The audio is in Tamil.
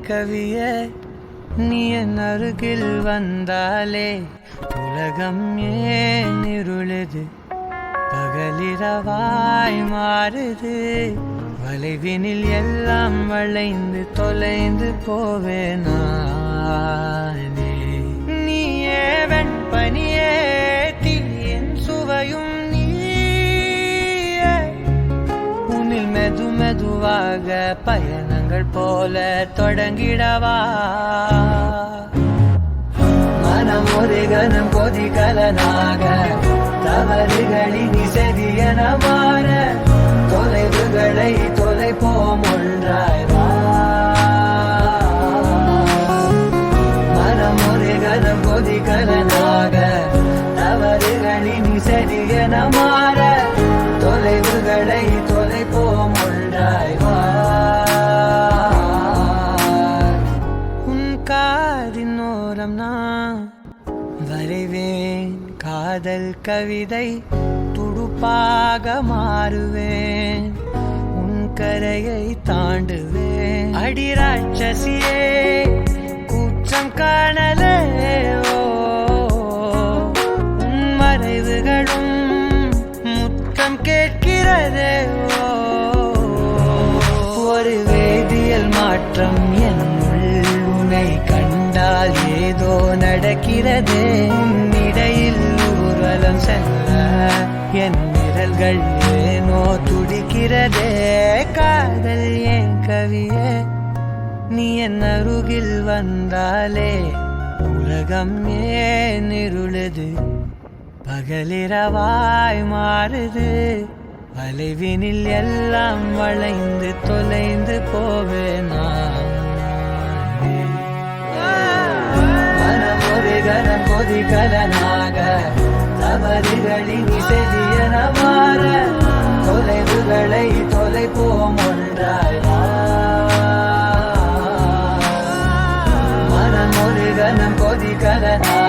கவியே நீ என் அருகில் வந்தாலே உலகம் ஏன் இருளுது பகலிரவாய் மாறுது வளைவினில் எல்லாம் வளைந்து தொலைந்து போவேனானே நீயே வெண்பனியே தீயின் சுவையும் நீயே உன்னில் மெது மெதுவாக பயணங்கள் போல தொடங்கிடவா மனம் ஒரு கனம் கொதிகலனாக தவறுகளின் செதியன மாற தொலைவுகளை தொலைப்போம் ஒன்றாய் வா மனம் ஒரு கனம் கொதிகலனாக தவறுகளின் செதியன மாற தொலைவுகளை தொலைப்போம் ஒன்றாய் வா உன் காதின் ஓரம் நான் வரைவேன் காதல் கவிதை துடுப்பாக மாறுவேன் உன் கரையை தாண்டுவேன் அடி ராட்சசியே கூச்சம் காணலே உன் மறைவுகளும் முத்தம் கேட்கிறதே ஒரு வேதியியல் மாற்றம் என்னுள் உன்னை கண்டால் ஏதோ நடக்கிறதே இடையில் ஊர்வலம் செல்ல என் விரல்கள் ஏனோ துடிக்கிறதே காதல் ஏன் கவியே நீ என் அருகில் வந்தாலே உலகம் ஏன் இருளுது பகலிரவாய் மாறுது வளைவினில் எல்லாம் வளைந்து தொலைந்து போவேனா மனம் ஒரு கனம் கொதிகலனாக தவறுகளின் செதியன மாற தொலைவுகளை தொலைப்போம் ஒன்றாய் வா மனம் ஒரு கனம் கொதிகலனாக